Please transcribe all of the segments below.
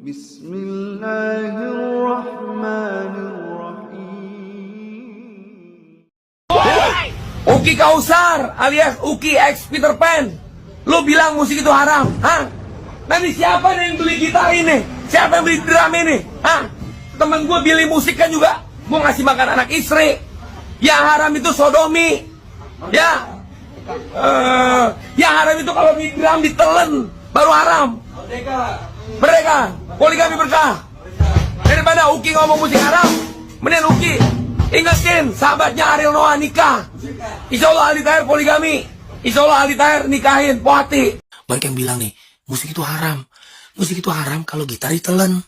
Bismillahirrahmanirrahim. Uki Kausar alias Uki X Peter Pan. Lu bilang musik itu haram, hah? Nanti siapa nih yang beli gitar ini? Siapa yang beli drum ini? Hah? Temen gue beli musik kan juga mau ngasih makan anak istri. Yang haram itu sodomi. Ya. Yang haram itu kalau beli drum ditelen baru haram. Mereka poligami berkah. Daripada Uki ngomong musik haram, mending Uki ingetin sahabatnya Ariel Noah nikah. Insya Allah Aldi Taher poligami. Insya Allah Aldi Taher nikahin Poati. Banyak yang bilang nih, musik itu haram. Musik itu haram kalau gitar ditelen.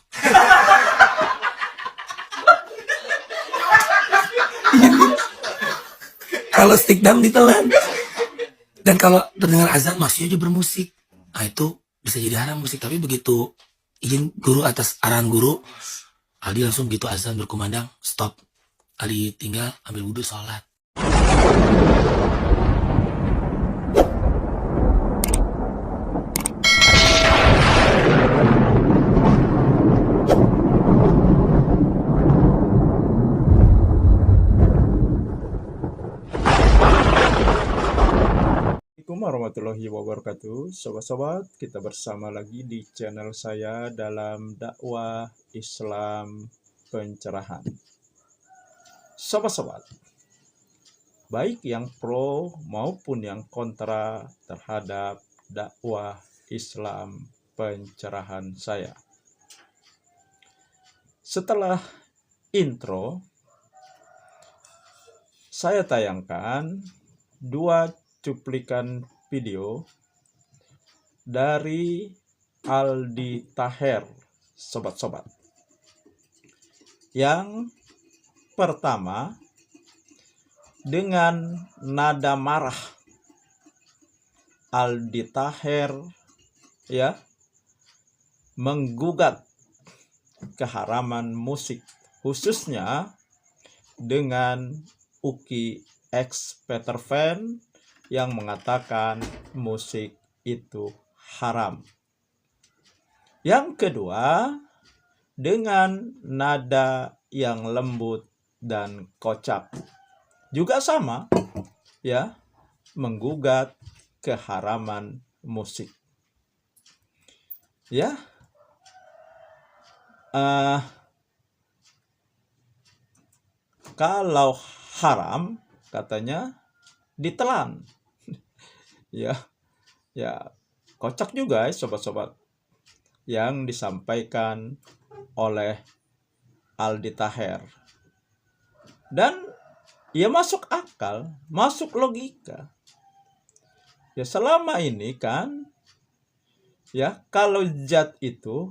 Kalau stick drum ditelan. Dan kalau terdengar azan masih aja bermusik. Nah itu bisa jadi haram musik. Tapi begitu izin guru atas arahan guru, Aldi langsung begitu azan berkumandang, stop. Aldi tinggal ambil wudhu sholat. Assalamualaikum warahmatullahi wabarakatuh. Sobat-sobat, kita bersama lagi di channel saya dalam dakwah Islam pencerahan. Sobat-sobat, baik yang pro maupun yang kontra terhadap dakwah Islam pencerahan saya. Setelah intro, saya tayangkan dua cuplikan video dari Aldi Taher, sobat-sobat. Yang pertama, dengan nada marah, Aldi Taher menggugat keharaman musik, khususnya dengan Uki X Peter Pan yang mengatakan musik itu haram. Yang kedua, dengan nada yang lembut dan kocak, juga sama menggugat keharaman musik. Kalau haram katanya ditelan. Kocak juga sobat-sobat yang disampaikan oleh Aldi Taher. Dan masuk akal, masuk logika. Selama ini kan kalau zat itu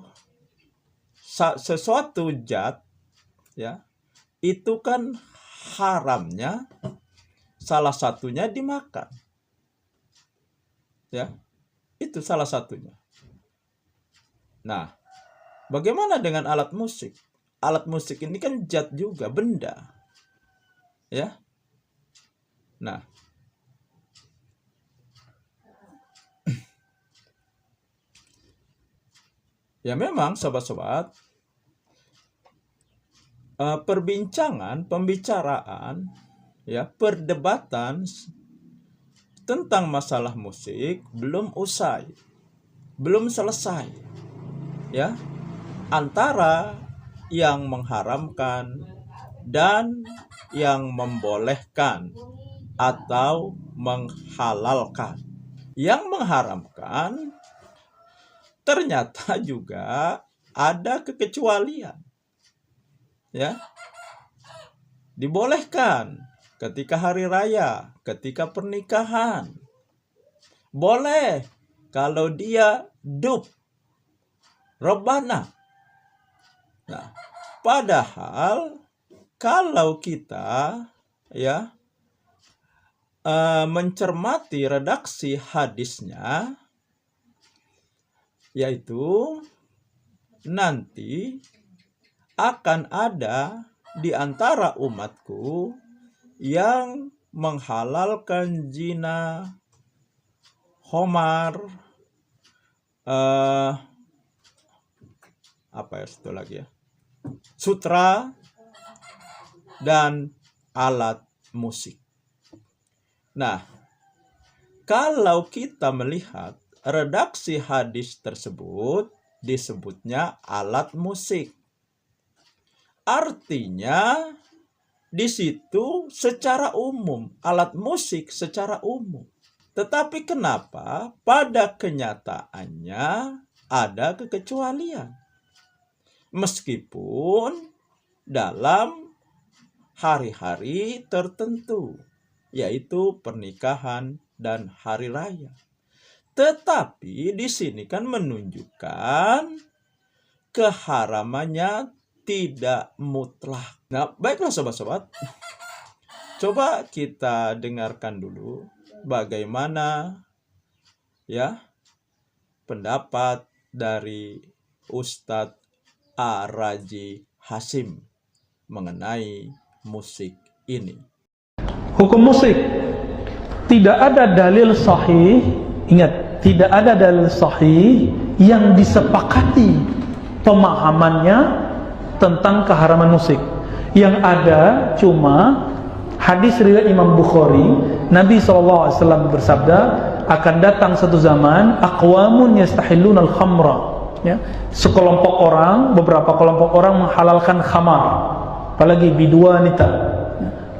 sesuatu zat itu kan haramnya salah satunya dimakan. Itu salah satunya. Nah, bagaimana dengan alat musik? Alat musik ini kan zat juga, benda. Nah, memang sobat-sobat, pembicaraan, perdebatan tentang masalah musik belum usai, belum selesai, antara yang mengharamkan dan yang membolehkan atau menghalalkan. Yang mengharamkan ternyata juga ada kekecualian. Dibolehkan ketika hari raya, ketika pernikahan. Boleh kalau dia dub, rebana. Nah, padahal kalau kita mencermati redaksi hadisnya, yaitu nanti akan ada di antara umatku yang menghalalkan zina, khamar, apa ya satu lagi ya, sutra dan alat musik. Nah, kalau kita melihat redaksi hadis tersebut disebutnya alat musik. Artinya di situ secara umum, alat musik secara umum. Tetapi kenapa pada kenyataannya ada kekecualian? Meskipun dalam hari-hari tertentu, yaitu pernikahan dan hari raya. Tetapi di sini kan menunjukkan keharamannya tidak mutlak. Nah, baiklah sobat-sobat, coba kita dengarkan dulu bagaimana ya pendapat dari Ustadz Ar-Raji Hasim mengenai musik ini. Hukum musik, tidak ada dalil sahih, ingat, tidak ada dalil sahih yang disepakati pemahamannya tentang keharaman musik. Yang ada cuma hadis riwayat Imam Bukhari, Nabi SAW bersabda, akan datang satu zaman aqwamun yastahilluna al-khamra, ya, sekelompok orang, beberapa kelompok orang menghalalkan khamar, apalagi biduanita,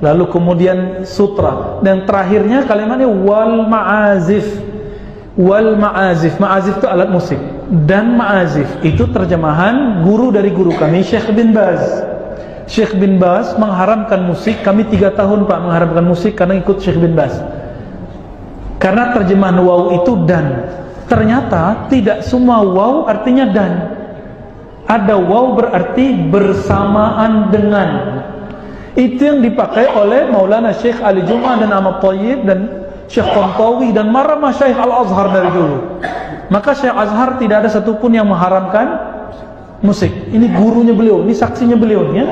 lalu kemudian sutra, dan terakhirnya kalimatnya wal ma'azif. Wal ma'azif, ma'azif itu alat musik, dan ma'azif itu terjemahan guru dari guru kami, Syekh bin Baz. Syekh bin Baz mengharamkan musik, kami 3 tahun Pak mengharamkan musik karena ikut Syekh bin Baz. Karena terjemahan waw itu dan, ternyata tidak semua waw artinya dan. Ada waw berarti bersamaan dengan. Itu yang dipakai oleh Maulana Syekh Ali Jum'ah dan Ahmad Thayyib dan Syekh Tantawi dan marah Masyaikh Al-Azhar dari dulu. Maka Syekh Azhar tidak ada satupun yang mengharamkan musik. Ini gurunya beliau, ini saksinya beliau, ya,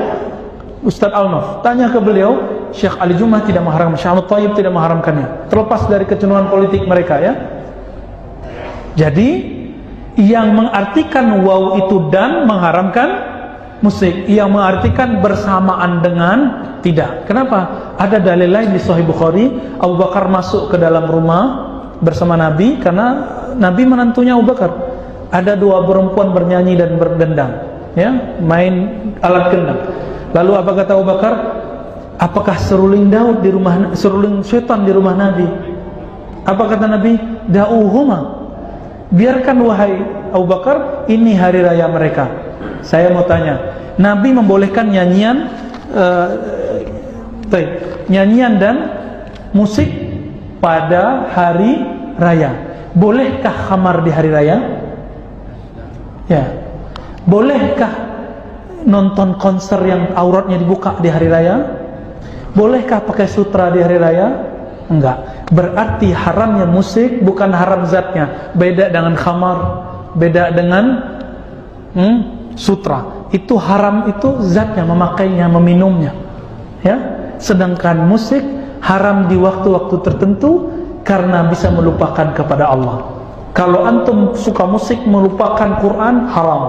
Ustaz Al-Naf. Tanya ke beliau, Syekh Ali Jum'ah tidak mengharamkan, Syekh Ahmad Thayyib tidak mengharamkannya. Terlepas dari kecenderungan politik mereka, ya. Jadi yang mengartikan waw itu dan mengharamkan musik, yang mengartikan bersamaan dengan tidak. Kenapa? Ada dalil lain di Sahih Bukhari, Abu Bakar masuk ke dalam rumah bersama Nabi karena Nabi menantunya Abu Bakar. Ada 2 perempuan bernyanyi dan berdendang, ya, main alat gendang. Lalu apa kata Abu Bakar? Apakah seruling Daud di rumah, seruling setan di rumah Nabi? Apa kata Nabi? Da'uhuma, biarkan wahai Abu Bakar, ini hari raya mereka. Saya mau tanya, Nabi membolehkan nyanyian nyanyian dan musik pada hari raya. Bolehkah khamar di hari raya? Ya. Bolehkah nonton konser yang auratnya dibuka di hari raya? Bolehkah pakai sutra di hari raya? Enggak. Berarti haramnya musik bukan haram zatnya. Beda dengan khamar, beda dengan sutra. Itu haram itu zatnya, memakainya, meminumnya. Ya. Sedangkan musik haram di waktu-waktu tertentu karena bisa melupakan kepada Allah. Kalau antum suka musik melupakan Quran, haram.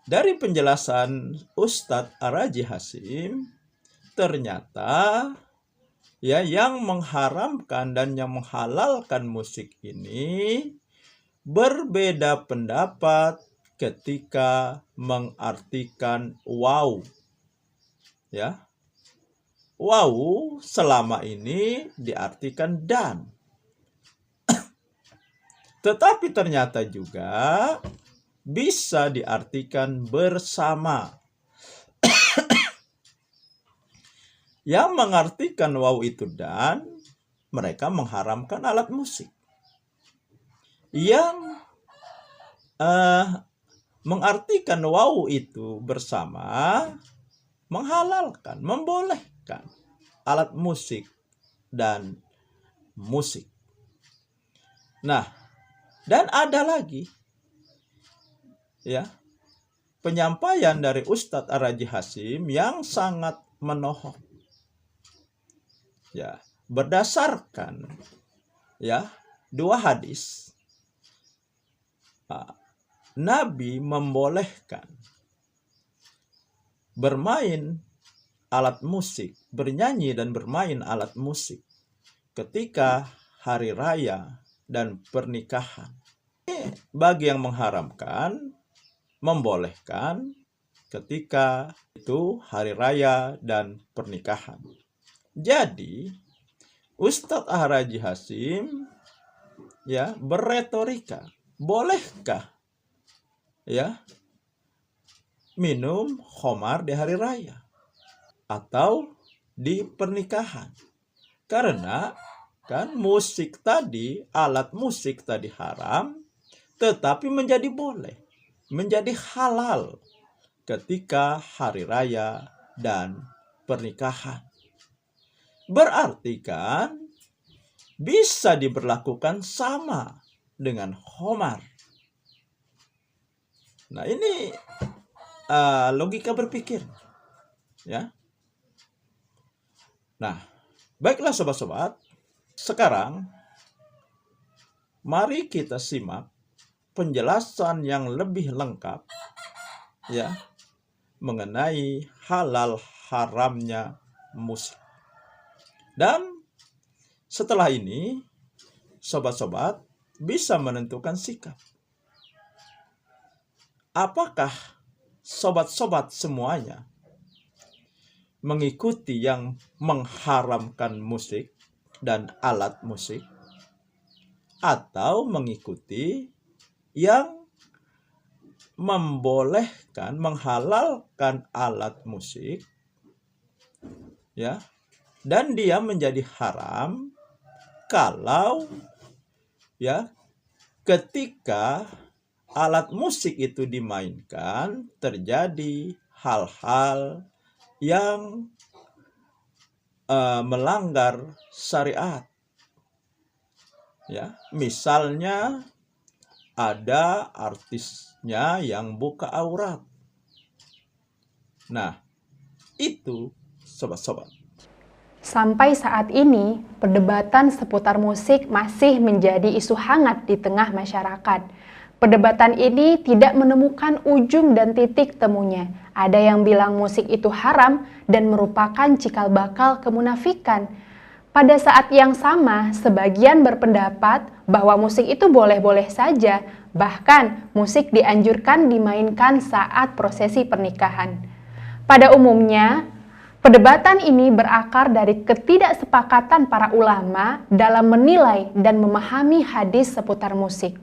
Dari penjelasan Ustadz Ar-Raji Hasim, ternyata ya yang mengharamkan dan yang menghalalkan musik ini berbeda pendapat ketika mengartikan waw. Ya. Waw selama ini diartikan dan. Tetapi ternyata juga bisa diartikan bersama. Yang mengartikan waw itu dan, mereka mengharamkan alat musik. Yang mengartikan waw itu bersama, menghalalkan, membolehkan alat musik dan musik. Nah, dan ada lagi ya penyampaian dari Ustadz Ar-Raji Hasim yang sangat menohok. Ya, berdasarkan ya 2 hadis. Nabi membolehkan bermain alat musik, bernyanyi dan bermain alat musik ketika hari raya dan pernikahan. Bagi yang mengharamkan, membolehkan ketika itu hari raya dan pernikahan. Jadi, Ustadz Ahraji Hasyim ya berretorika, bolehkah ya minum khamar di hari raya atau di pernikahan? Karena kan musik tadi, alat musik tadi haram, tetapi menjadi boleh, menjadi halal ketika hari raya dan pernikahan. Berarti kan bisa diberlakukan sama dengan khamar. Nah, ini logika berpikir, ya. Nah, baiklah sobat-sobat, sekarang mari kita simak penjelasan yang lebih lengkap, ya, mengenai halal haramnya musik. Dan setelah ini, sobat-sobat bisa menentukan sikap. Apakah sobat-sobat semuanya mengikuti yang mengharamkan musik dan alat musik, atau mengikuti yang membolehkan, menghalalkan alat musik, ya, dan dia menjadi haram kalau ya ketika alat musik itu dimainkan terjadi hal-hal yang melanggar syariat. Ya, misalnya ada artisnya yang buka aurat. Nah, itu sobat-sobat. Sampai saat ini, perdebatan seputar musik masih menjadi isu hangat di tengah masyarakat. Perdebatan ini tidak menemukan ujung dan titik temunya. Ada yang bilang musik itu haram dan merupakan cikal bakal kemunafikan. Pada saat yang sama, sebagian berpendapat bahwa musik itu boleh-boleh saja, bahkan musik dianjurkan dimainkan saat prosesi pernikahan. Pada umumnya, perdebatan ini berakar dari ketidaksepakatan para ulama dalam menilai dan memahami hadis seputar musik.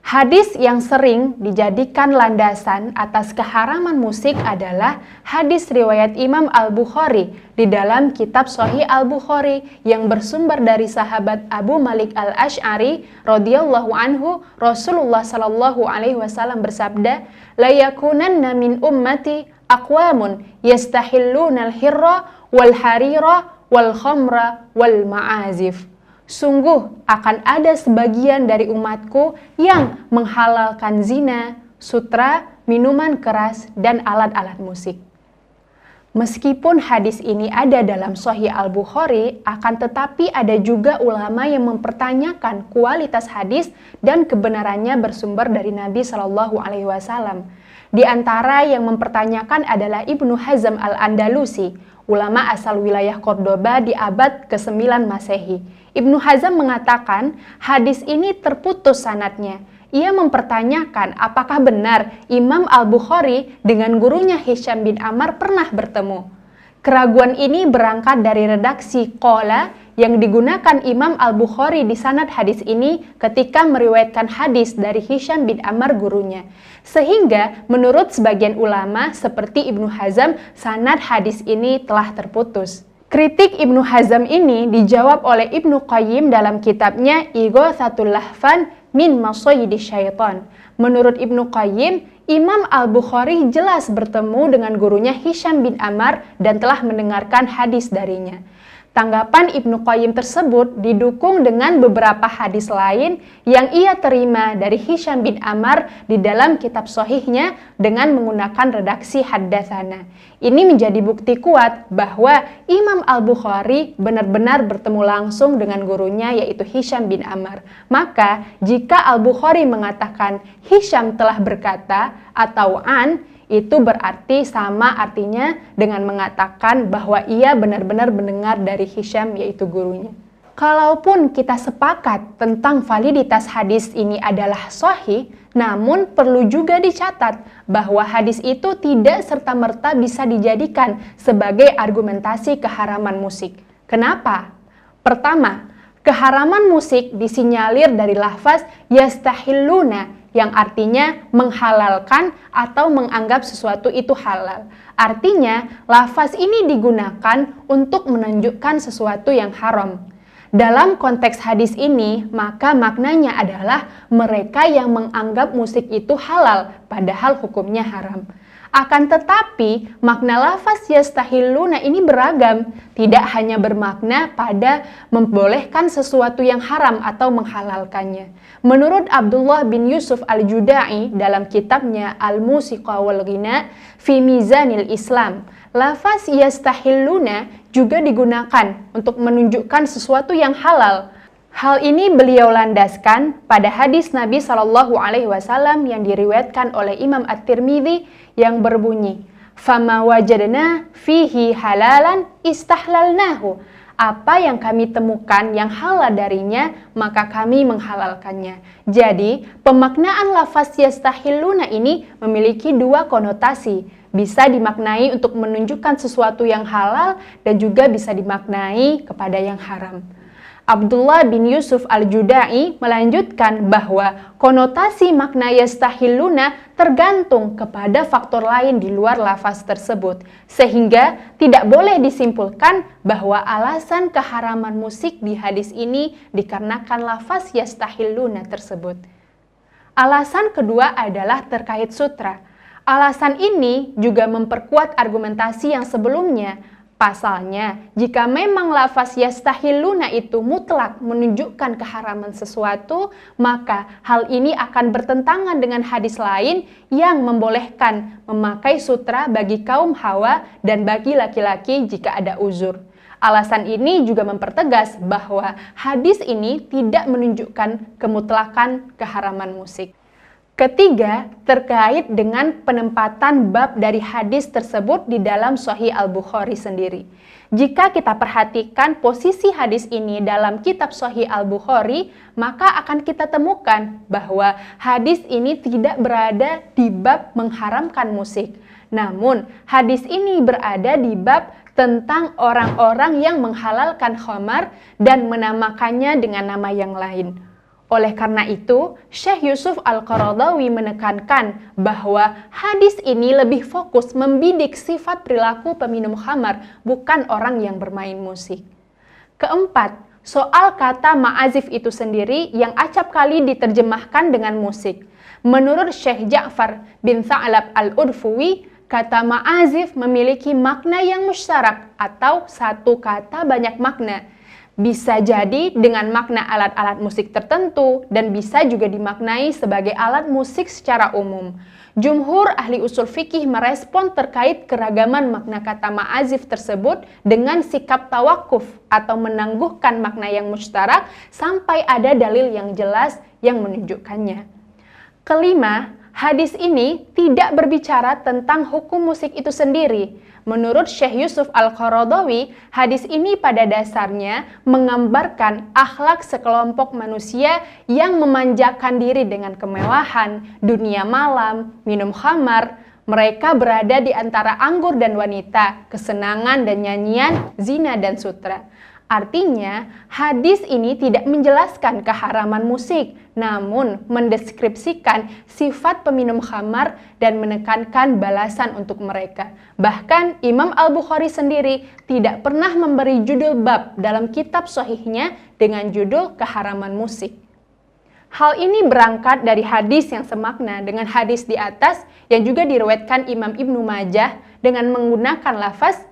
Hadis yang sering dijadikan landasan atas keharaman musik adalah hadis riwayat Imam Al-Bukhari di dalam kitab Sahih Al-Bukhari yang bersumber dari sahabat Abu Malik Al-Asy'ari radhiyallahu anhu. Rasulullah sallallahu alaihi wasallam bersabda, "La yakunanna min ummati aqwamun yastahilluna al-hirra wal harira wal khamra wal ma'azif." Sungguh akan ada sebagian dari umatku yang menghalalkan zina, sutra, minuman keras, dan alat-alat musik. Meskipun hadis ini ada dalam Sahih Al-Bukhari, akan tetapi ada juga ulama yang mempertanyakan kualitas hadis dan kebenarannya bersumber dari Nabi Shallallahu Alaihi Wasallam. Di antara yang mempertanyakan adalah Ibnu Hazm Al-Andalusi, ulama asal wilayah Cordoba di abad ke-9 Masehi. Ibnu Hazm mengatakan hadis ini terputus sanadnya. Ia mempertanyakan apakah benar Imam Al-Bukhari dengan gurunya Hisham bin Ammar pernah bertemu. Keraguan ini berangkat dari redaksi qala yang digunakan Imam Al-Bukhari di sanad hadis ini ketika meriwayatkan hadis dari Hisham bin Ammar gurunya. Sehingga menurut sebagian ulama seperti Ibnu Hazm, sanad hadis ini telah terputus. Kritik Ibnu Hazm ini dijawab oleh Ibnu Qayyim dalam kitabnya Ighatsatul Lahfan min Masyayidis Syaitan. Menurut Ibnu Qayyim, Imam Al-Bukhari jelas bertemu dengan gurunya Hisham bin Ammar dan telah mendengarkan hadis darinya. Tanggapan Ibnu Qayyim tersebut didukung dengan beberapa hadis lain yang ia terima dari Hisham bin Ammar di dalam kitab Shahihnya dengan menggunakan redaksi haddatsana. Ini menjadi bukti kuat bahwa Imam Al-Bukhari benar-benar bertemu langsung dengan gurunya yaitu Hisham bin Ammar. Maka jika Al-Bukhari mengatakan Hisham telah berkata atau an, itu berarti sama artinya dengan mengatakan bahwa ia benar-benar mendengar dari Hisham yaitu gurunya. Kalaupun kita sepakat tentang validitas hadis ini adalah sahih, namun perlu juga dicatat bahwa hadis itu tidak serta-merta bisa dijadikan sebagai argumentasi keharaman musik. Kenapa? Pertama, keharaman musik disinyalir dari lafaz yastahilluna yang artinya menghalalkan atau menganggap sesuatu itu halal. Artinya, lafaz ini digunakan untuk menunjukkan sesuatu yang haram. Dalam konteks hadis ini, maka maknanya adalah mereka yang menganggap musik itu halal, padahal hukumnya haram. Akan tetapi, makna lafaz yastahilluna ini beragam, tidak hanya bermakna pada membolehkan sesuatu yang haram atau menghalalkannya. Menurut Abdullah bin Yusuf al-Judai dalam kitabnya Al-Musiqa wal Ghina fi Mizanil Islam, lafaz yastahilluna juga digunakan untuk menunjukkan sesuatu yang halal. Hal ini beliau landaskan pada hadis Nabi SAW yang diriwayatkan oleh Imam At-Tirmidzi yang berbunyi, "Fama wajadna fihi halalan istahlalnahu." Apa yang kami temukan yang halal darinya, maka kami menghalalkannya. Jadi, pemaknaan lafaz yastahilluna ini memiliki dua konotasi. Bisa dimaknai untuk menunjukkan sesuatu yang halal dan juga bisa dimaknai kepada yang haram. Abdullah bin Yusuf al-Judai melanjutkan bahwa konotasi makna yastahilluna tergantung kepada faktor lain di luar lafaz tersebut, sehingga tidak boleh disimpulkan bahwa alasan keharaman musik di hadis ini dikarenakan lafaz yastahilluna tersebut. Alasan kedua adalah terkait sutra. Alasan ini juga memperkuat argumentasi yang sebelumnya. Pasalnya, jika memang lafaz yastahilluna itu mutlak menunjukkan keharaman sesuatu, maka hal ini akan bertentangan dengan hadis lain yang membolehkan memakai sutra bagi kaum hawa dan bagi laki-laki jika ada uzur. Alasan ini juga mempertegas bahwa hadis ini tidak menunjukkan kemutlakan keharaman musik. Ketiga, terkait dengan penempatan bab dari hadis tersebut di dalam Sahih Al-Bukhari sendiri. Jika kita perhatikan posisi hadis ini dalam kitab Sahih Al-Bukhari, maka akan kita temukan bahwa hadis ini tidak berada di bab mengharamkan musik. Namun, hadis ini berada di bab tentang orang-orang yang menghalalkan khamar dan menamakannya dengan nama yang lain. Oleh karena itu, Syekh Yusuf Al-Qaradawi menekankan bahwa hadis ini lebih fokus membidik sifat perilaku peminum khamar, bukan orang yang bermain musik. Keempat, soal kata ma'azif itu sendiri yang acap kali diterjemahkan dengan musik. Menurut Syekh Ja'far bin Tha'lab Al-Udfuwi, kata ma'azif memiliki makna yang musyarak atau satu kata banyak makna. Bisa jadi dengan makna alat-alat musik tertentu dan bisa juga dimaknai sebagai alat musik secara umum. Jumhur ahli usul fikih merespon terkait keragaman makna kata ma'azif tersebut dengan sikap tawakuf atau menangguhkan makna yang mustarak sampai ada dalil yang jelas yang menunjukkannya. Kelima, hadis ini tidak berbicara tentang hukum musik itu sendiri. Menurut Syekh Yusuf Al-Qaradawi, hadis ini pada dasarnya menggambarkan akhlak sekelompok manusia yang memanjakan diri dengan kemewahan, dunia malam, minum khamar. Mereka berada di antara anggur dan wanita, kesenangan dan nyanyian, zina dan sutra. Artinya, hadis ini tidak menjelaskan keharaman musik, namun mendeskripsikan sifat peminum khamar dan menekankan balasan untuk mereka. Bahkan, Imam Al-Bukhari sendiri tidak pernah memberi judul bab dalam kitab sahihnya dengan judul keharaman musik. Hal ini berangkat dari hadis yang semakna dengan hadis di atas yang juga diriwayatkan Imam Ibnu Majah dengan menggunakan lafaz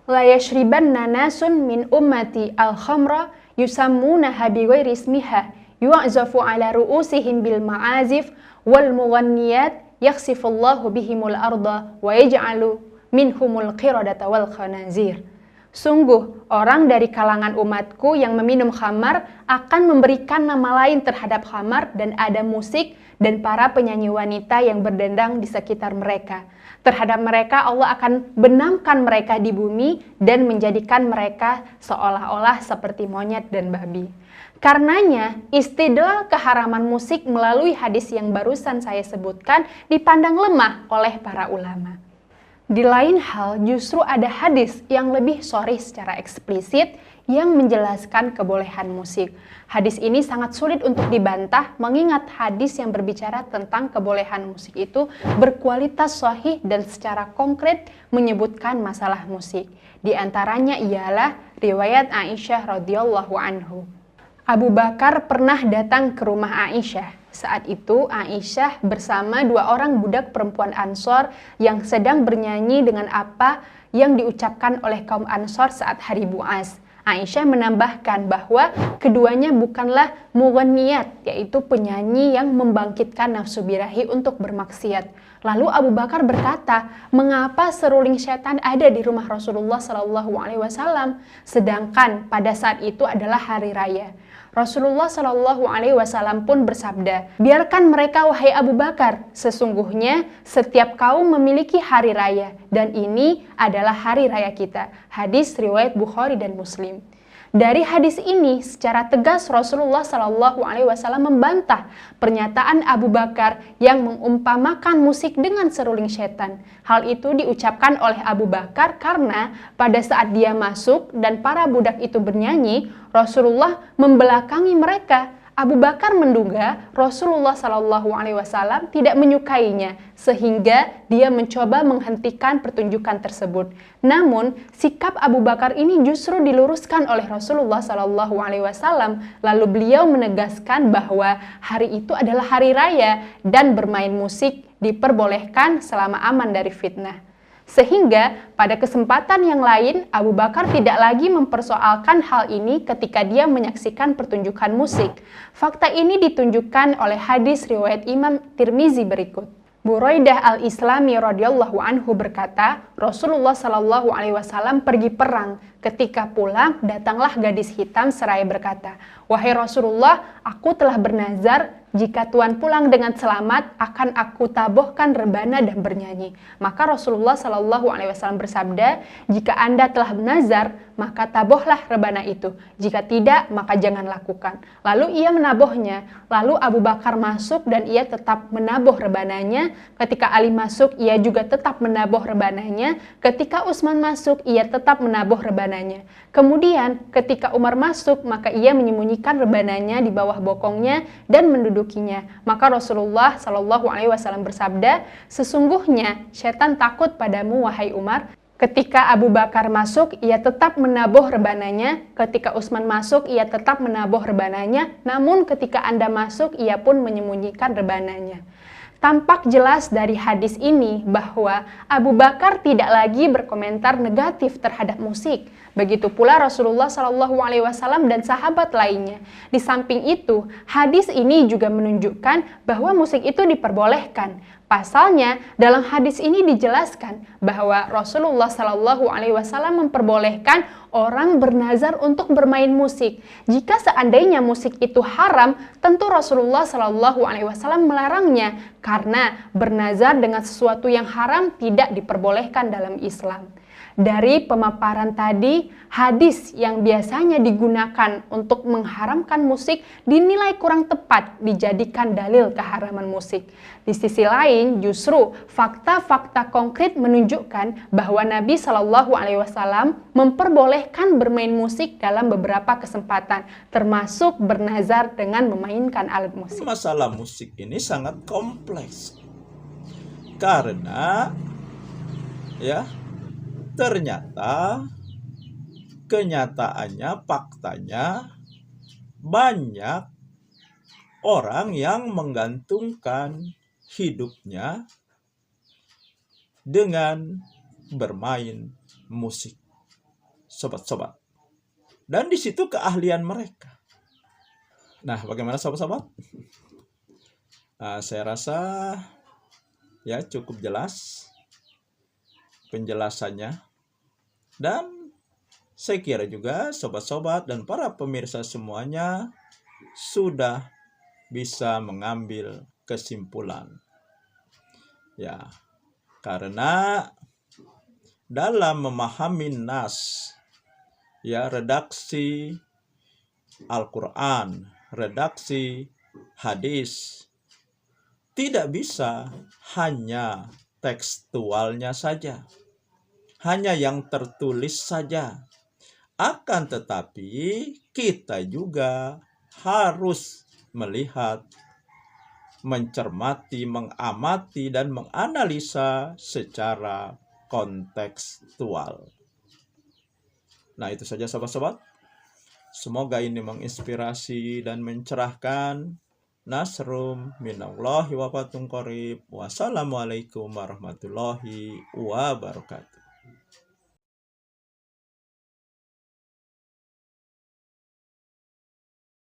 la yashribanna nasun min ummati al-khamra yusammunaha bighairi ismiha yu'zafu ala ru'usihim bil ma'azif wal mughanniyat yakhsifullahu bihimul arda wa yaj'alu minhumul qiradata wal khanazir. Sungguh, orang dari kalangan umatku yang meminum khamar akan memberikan nama lain terhadap khamar, dan ada musik dan para penyanyi wanita yang berdendang di sekitar mereka. Terhadap mereka Allah akan benamkan mereka di bumi dan menjadikan mereka seolah-olah seperti monyet dan babi. Karenanya, istidlal keharaman musik melalui hadis yang barusan saya sebutkan dipandang lemah oleh para ulama. Di lain hal, justru ada hadis yang lebih sharih secara eksplisit yang menjelaskan kebolehan musik. Hadis ini sangat sulit untuk dibantah mengingat hadis yang berbicara tentang kebolehan musik itu berkualitas sahih dan secara konkret menyebutkan masalah musik. Di antaranya ialah riwayat Aisyah radhiyallahu anhu. Abu Bakar pernah datang ke rumah Aisyah. Saat itu Aisyah bersama 2 orang budak perempuan Ansor yang sedang bernyanyi dengan apa yang diucapkan oleh kaum Ansor saat hari Bu'as. Aisyah menambahkan bahwa keduanya bukanlah mughanniyat, yaitu penyanyi yang membangkitkan nafsu birahi untuk bermaksiat. Lalu Abu Bakar berkata, mengapa seruling setan ada di rumah Rasulullah SAW, sedangkan pada saat itu adalah hari raya. Rasulullah SAW pun bersabda, biarkan mereka wahai Abu Bakar, sesungguhnya setiap kaum memiliki hari raya, dan ini adalah hari raya kita. Hadis riwayat Bukhari dan Muslim. Dari hadis ini, secara tegas Rasulullah SAW membantah pernyataan Abu Bakar yang mengumpamakan musik dengan seruling setan. Hal itu diucapkan oleh Abu Bakar karena pada saat dia masuk dan para budak itu bernyanyi, Rasulullah membelakangi mereka. Abu Bakar menduga Rasulullah SAW tidak menyukainya, sehingga dia mencoba menghentikan pertunjukan tersebut. Namun, sikap Abu Bakar ini justru diluruskan oleh Rasulullah SAW. Lalu beliau menegaskan bahwa hari itu adalah hari raya dan bermain musik diperbolehkan selama aman dari fitnah. Sehingga pada kesempatan yang lain Abu Bakar tidak lagi mempersoalkan hal ini ketika dia menyaksikan pertunjukan musik. Fakta ini ditunjukkan oleh hadis riwayat Imam Tirmizi berikut. Buraidah al-Islami radhiyallahu anhu berkata, Rasulullah SAW pergi perang. Ketika pulang, datanglah gadis hitam seraya berkata, wahai Rasulullah, aku telah bernazar jika Tuhan pulang dengan selamat, akan aku tabohkan rebana dan bernyanyi. Maka Rasulullah SAW bersabda, jika Anda telah bernazar, maka tabohlah rebana itu. Jika tidak, maka jangan lakukan. Lalu ia menabohnya. Lalu Abu Bakar masuk dan ia tetap menaboh rebananya. Ketika Ali masuk, ia juga tetap menaboh rebananya. Ketika Utsman masuk, ia tetap menaboh rebananya. Kemudian, ketika Umar masuk, maka ia menyembunyikan rebananya di bawah bokongnya dan mendudukinya. Maka Rasulullah SAW bersabda, sesungguhnya setan takut padamu wahai Umar. Ketika Abu Bakar masuk, ia tetap menaboh rebananya. Ketika Utsman masuk, ia tetap menaboh rebananya. Namun ketika Anda masuk, ia pun menyembunyikan rebananya. Tampak jelas dari hadis ini bahwa Abu Bakar tidak lagi berkomentar negatif terhadap musik. Begitu pula Rasulullah SAW dan sahabat lainnya. Di samping itu, hadis ini juga menunjukkan bahwa musik itu diperbolehkan. Pasalnya, dalam hadis ini dijelaskan bahwa Rasulullah SAW memperbolehkan orang bernazar untuk bermain musik. Jika seandainya musik itu haram, tentu Rasulullah SAW melarangnya karena bernazar dengan sesuatu yang haram tidak diperbolehkan dalam Islam. Dari pemaparan tadi, hadis yang biasanya digunakan untuk mengharamkan musik dinilai kurang tepat dijadikan dalil keharaman musik. Di sisi lain, justru fakta-fakta konkret menunjukkan bahwa Nabi SAW memperbolehkan bermain musik dalam beberapa kesempatan, termasuk bernazar dengan memainkan alat musik. Masalah musik ini sangat kompleks karena ternyata kenyataannya, faktanya banyak orang yang menggantungkan hidupnya dengan bermain musik. sobat-sobat. Dan di situ keahlian mereka. Nah, bagaimana sobat-sobat? Nah, saya rasa ya cukup jelas penjelasannya. Dan saya kira juga sobat-sobat dan para pemirsa semuanya sudah bisa mengambil kesimpulan. Ya, karena dalam memahami nas, ya, redaksi Al-Quran, redaksi hadis, tidak bisa hanya tekstualnya saja, hanya yang tertulis saja. Akan tetapi kita juga harus melihat, mencermati, mengamati, dan menganalisa secara kontekstual. Nah, itu saja sobat-sobat. Semoga ini menginspirasi dan mencerahkan. Nasrum minallahi wa fatun qarib. Wassalamualaikum warahmatullahi wabarakatuh.